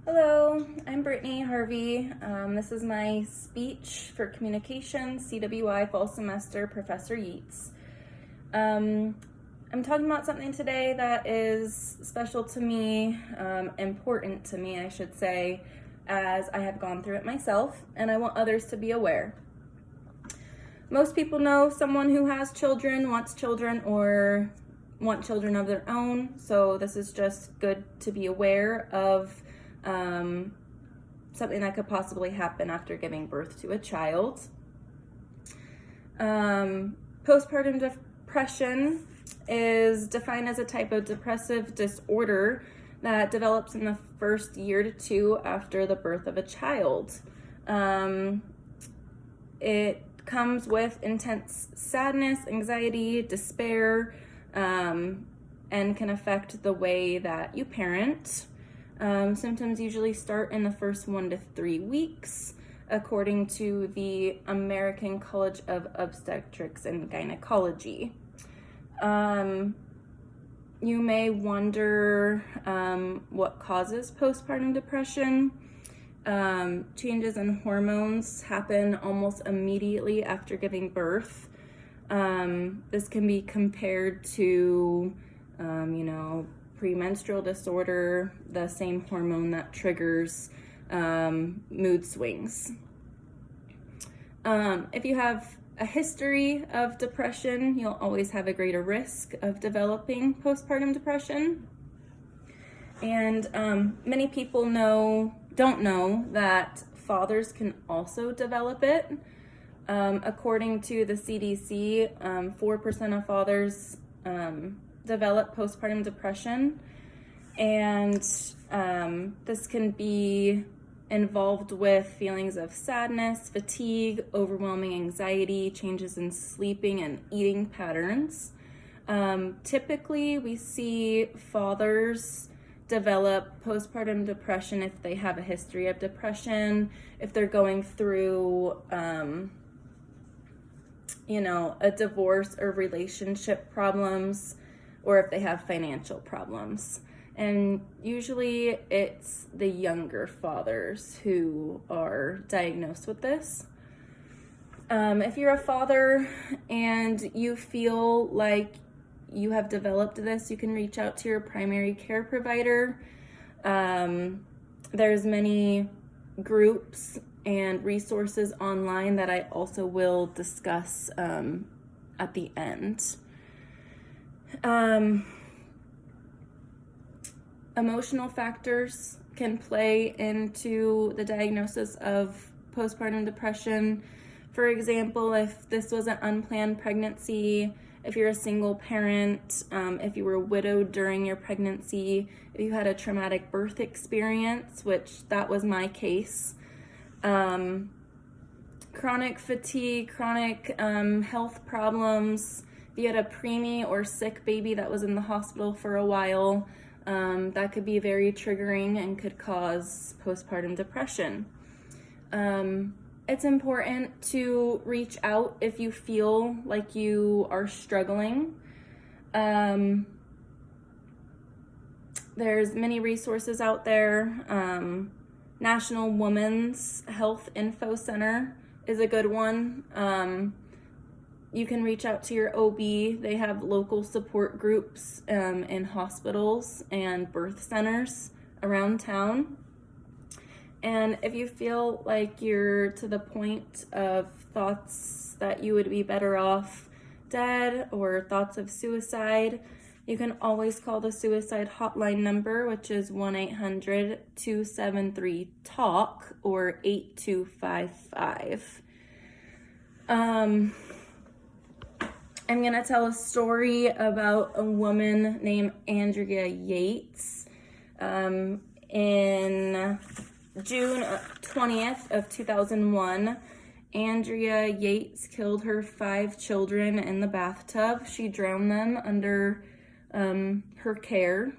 Hello, I'm Brittany Harvey. This is my speech for communications, CWI fall semester, Professor Yeats. I'm talking about something today that is special to me, important to me, I should say, as I have gone through it myself, and I want others to be aware. Most people know someone who has children, wants children, or want children of their own, so this is just good to be aware of something that could possibly happen after giving birth to a child. Postpartum depression is defined as a type of depressive disorder that develops in the first year to two after the birth of a child. It comes with intense sadness, anxiety, despair, and can affect the way that you parent. Symptoms usually start in the first 1 to 3 weeks, according to the American College of Obstetrics and Gynecology. You may wonder what causes postpartum depression. Changes in hormones happen almost immediately after giving birth. This can be compared to, premenstrual disorder, the same hormone that triggers mood swings. If you have a history of depression, you'll always have a greater risk of developing postpartum depression. And many people don't know that fathers can also develop it. According to the CDC, 4% of fathers develop postpartum depression, and this can be involved with feelings of sadness, fatigue, overwhelming anxiety, changes in sleeping and eating patterns. Typically, we see fathers develop postpartum depression if they have a history of depression, if they're going through a divorce or relationship problems, or if they have financial problems. And usually it's the younger fathers who are diagnosed with this. If you're a father and you feel like you have developed this, you can reach out to your primary care provider. There's many groups and resources online that I also will discuss at the end. Emotional factors can play into the diagnosis of postpartum depression. For example, if this was an unplanned pregnancy, if you're a single parent, if you were widowed during your pregnancy, if you had a traumatic birth experience, which that was my case, chronic fatigue, chronic health problems, if you had a preemie or sick baby that was in the hospital for a while, that could be very triggering and could cause postpartum depression. It's important to reach out if you feel like you are struggling. There's many resources out there. National Women's Health Info Center is a good one. You can reach out to your OB. They have local support groups in hospitals and birth centers around town. And if you feel like you're to the point of thoughts that you would be better off dead or thoughts of suicide, you can always call the suicide hotline number, which is 1-800-273-TALK or 8255. I'm going to tell a story about a woman named Andrea Yates. In June 20th of 2001, Andrea Yates killed her 5 children in the bathtub. She drowned them under her care.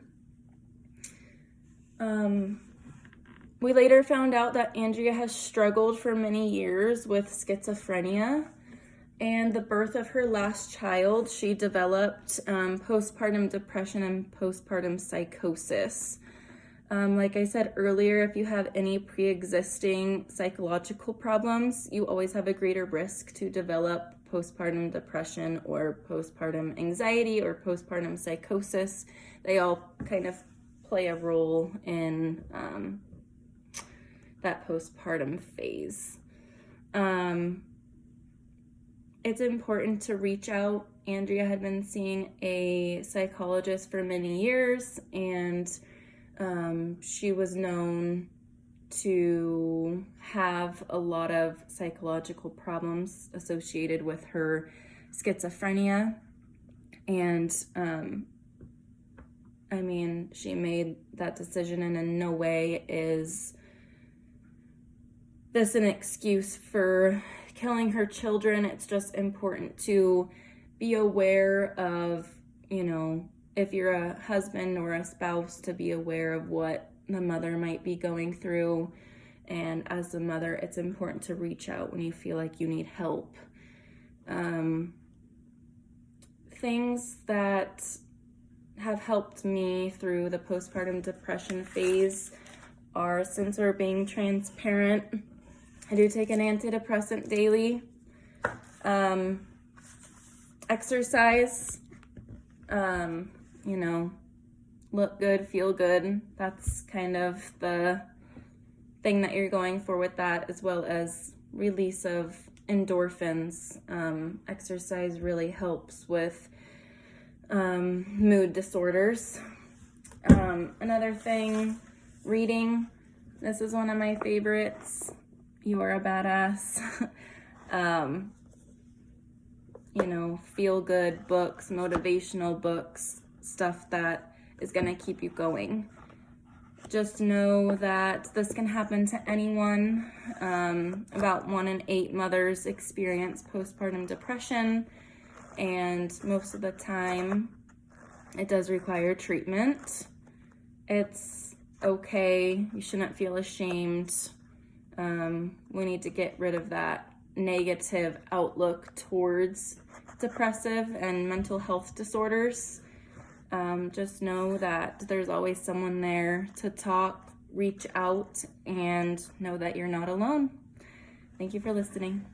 We later found out that Andrea has struggled for many years with schizophrenia. And the birth of her last child, she developed postpartum depression and postpartum psychosis. Like I said earlier, if you have any pre-existing psychological problems, you always have a greater risk to develop postpartum depression or postpartum anxiety or postpartum psychosis. They all kind of play a role in that postpartum phase. It's important to reach out. Andrea had been seeing a psychologist for many years, and she was known to have a lot of psychological problems associated with her schizophrenia. And I mean, she made that decision, and in no way is this an excuse for killing her children. It's just important to be aware of, you know, if you're a husband or a spouse, to be aware of what the mother might be going through. And as a mother, it's important to reach out when you feel like you need help. Things that have helped me through the postpartum depression phase are, since we're being transparent, I do take an antidepressant daily. Exercise, you know, look good, feel good. That's kind of the thing that you're going for with that, as well as release of endorphins. Exercise really helps with mood disorders. Another thing, reading. This is one of my favorites. You Are a Badass. You know, feel good books, motivational books, stuff that is going to keep you going. Just know that this can happen to anyone. About 1 in 8 mothers experience postpartum depression, and most of the time it does require treatment. It's okay. You shouldn't feel ashamed. We need to get rid of that negative outlook towards depressive and mental health disorders. Just know that there's always someone there to talk, reach out, and know that you're not alone. Thank you for listening.